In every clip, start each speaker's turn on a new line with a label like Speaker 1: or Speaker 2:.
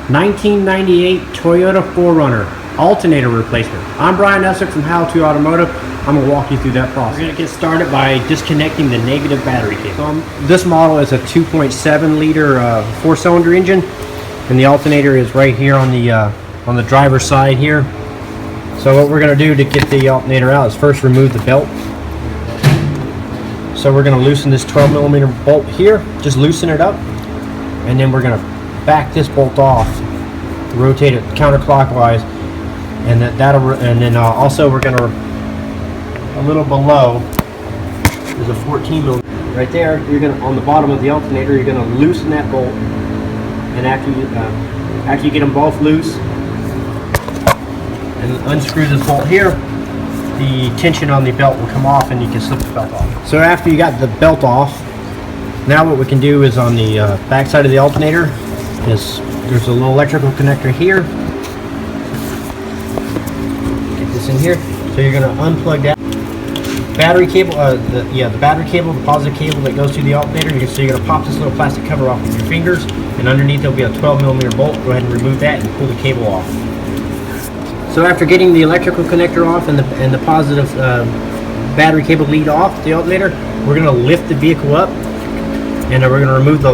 Speaker 1: 1998 Toyota 4Runner alternator replacement. I'm Brian Eslick from How To Automotive. I'm going to walk you through that process. We're going to get started by disconnecting the negative battery cable. So this model is a 2.7 liter 4-cylinder engine, and the alternator is right here on the driver's side here. So what we're going to do to get the alternator out is first remove the belt. So we're going to loosen this 12mm bolt here, just loosen it up, and then we're going to back this bolt off, rotate it counterclockwise, and then also we're going to, a little below, there's a 14mm right there. You're going to, on the bottom of the alternator, you're going to loosen that bolt, and after you get them both loose, and unscrew this bolt here, the tension on the belt will come off and you can slip the belt off. So after you got the belt off, now what we can do is on the back side of the alternator is there's a little electrical connector here. Get this in here. So you're going to unplug that battery cable, the battery cable, the positive cable that goes to the alternator. So you're going to pop this little plastic cover off with your fingers, and underneath there'll be a 12mm bolt. Go ahead and remove that and pull the cable off. So after getting the electrical connector off and the positive battery cable lead off the alternator, we're going to lift the vehicle up, and we're going to remove the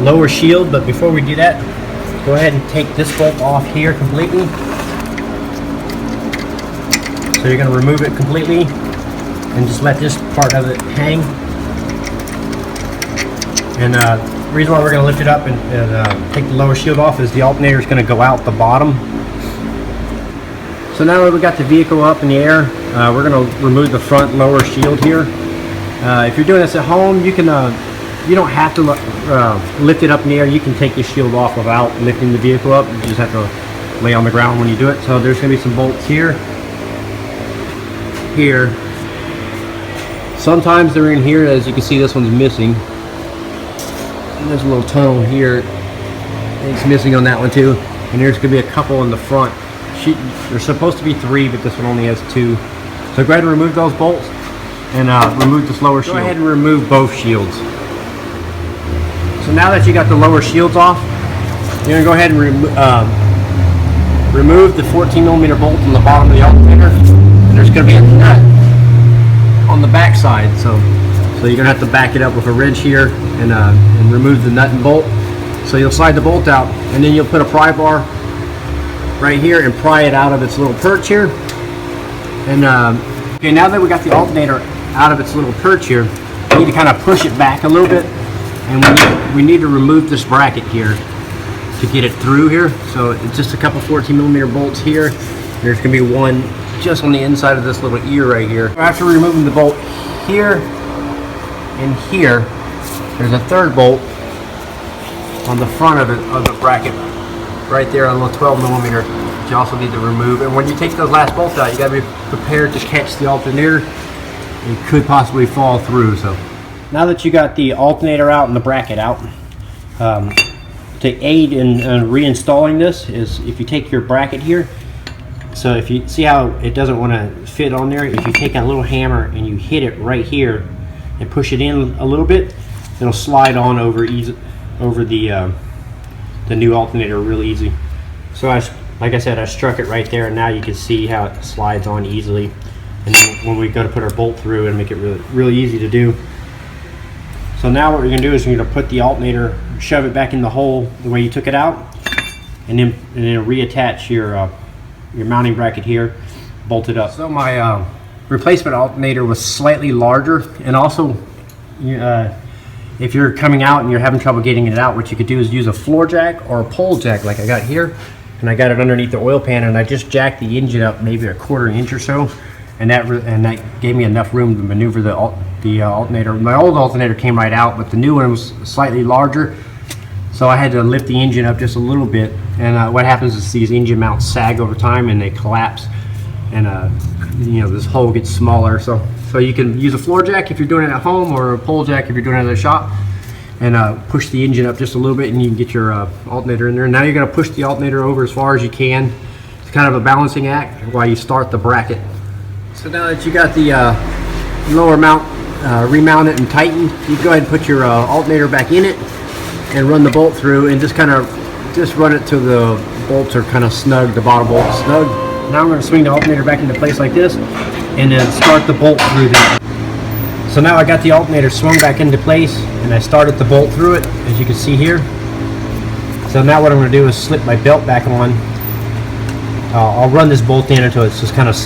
Speaker 1: lower shield. But before we do that, go ahead and take this bolt off here completely. So you're going to remove it completely and just let this part of it hang. And the reason why we're going to lift it up and take the lower shield off is the alternator is going to go out the bottom. So now that we got the vehicle up in the air, we're going to remove the front lower shield here. If you're doing this at home, you can you don't have to lift it up in the air. You can take your shield off without lifting the vehicle up. You just have to lay on the ground when you do it. So there's going to be some bolts here, here. Sometimes they're in here. As you can see, this one's missing. And there's a little tunnel here. It's missing on that one too. And there's going to be a couple in the front. There's supposed to be 3, but this one only has 2. So go ahead and remove those bolts and remove this lower shield. Go ahead and remove both shields. So now that you got the lower shields off, you're going to go ahead and remove the 14mm bolt on the bottom of the alternator. And there's going to be a nut on the back side. So you're going to have to back it up with a wrench here and remove the nut and bolt. So you'll slide the bolt out, and then you'll put a pry bar right here and pry it out of its little perch here. And okay, now that we got the alternator out of its little perch here, we need to kind of push it back a little bit, and we need to remove this bracket here to get it through here. So it's just a couple 14mm bolts here. There's going to be one just on the inside of this little ear right here. After removing the bolt here and here, there's a third bolt on the front of the bracket right there, a little 12mm that you also need to remove. And when you take those last bolts out, you got to be prepared to catch the alternator. It could possibly fall through. So now that you got the alternator out and the bracket out, to aid in reinstalling this is if you take your bracket here. So if you see how it doesn't want to fit on there, if you take a little hammer and you hit it right here and push it in a little bit, it'll slide on over the new alternator real easy. So like I said, I struck it right there, and now you can see how it slides on easily. And then when we go to put our bolt through, and make it really easy to do. So now what you're going to do is you're going to put the alternator, shove it back in the hole the way you took it out, and then reattach your mounting bracket here, bolt it up. So my replacement alternator was slightly larger, and also if you're coming out and you're having trouble getting it out, what you could do is use a floor jack or a pole jack like I got here, and I got it underneath the oil pan, and I just jacked the engine up maybe a 1/4 inch or so, and that gave me enough room to maneuver the alternator. My old alternator came right out, but the new one was slightly larger, so I had to lift the engine up just a little bit. And what happens is these engine mounts sag over time and they collapse, and this hole gets smaller. So you can use a floor jack if you're doing it at home, or a pole jack if you're doing it at a shop, and push the engine up just a little bit, and you can get your alternator in there. Now you're going to push the alternator over as far as you can. It's kind of a balancing act while you start the bracket. So now that you got the lower mount remounted and tightened, you go ahead and put your alternator back in it, and run the bolt through, and just run it till the bolts are kind of snug, the bottom bolt is snug. Now I'm going to swing the alternator back into place like this, and then start the bolt through there. So now I got the alternator swung back into place, and I started the bolt through it, as you can see here. So now what I'm going to do is slip my belt back on. I'll run this bolt in until it's just kind of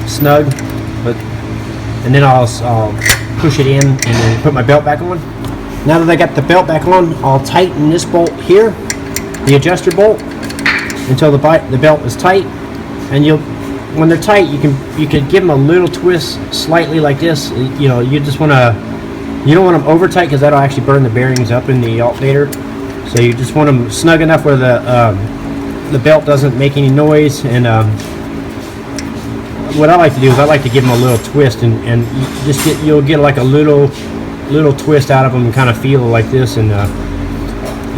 Speaker 1: snug, and then I'll push it in and then put my belt back on. Now that I got the belt back on, I'll tighten this bolt here, the adjuster bolt, until the belt is tight. And when they're tight, you can give them a little twist slightly like this. You know, you don't want them over tight, because that'll actually burn the bearings up in the alternator. So you just want them snug enough where the belt doesn't make any noise. And what I like to do is I like to give them a little twist, and you'll get like a little twist out of them, and kind of feel like this, and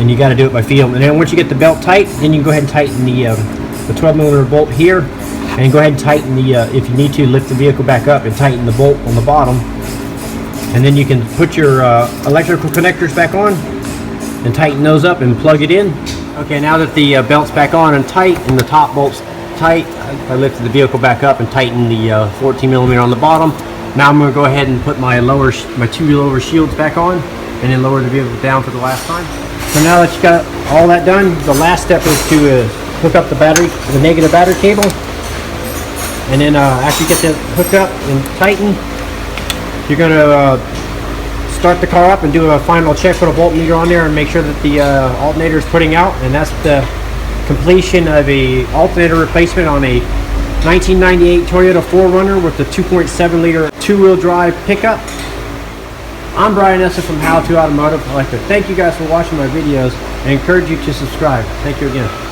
Speaker 1: you got to do it by feel. And then once you get the belt tight, then you can go ahead and tighten the 12mm bolt here, and go ahead and tighten if you need to, lift the vehicle back up and tighten the bolt on the bottom. And then you can put your electrical connectors back on and tighten those up and plug it in. Okay, now that the belt's back on and tight, and the top bolt's tight, I lifted the vehicle back up and tightened the 14mm on the bottom. Now I'm going to go ahead and put my two lower shields back on, and then lower the vehicle down for the last time. So now that you got all that done, the last step is to hook up the negative battery cable. And then after you get that hooked up and tightened, you're going to start the car up and do a final check, put a voltmeter on there, and make sure that the alternator is putting out. And that's the completion of a alternator replacement on a 1998 Toyota 4Runner with the 2.7 liter two-wheel drive pickup. I'm Brian Eslick from How To Automotive. I'd like to thank you guys for watching my videos and encourage you to subscribe. Thank you again.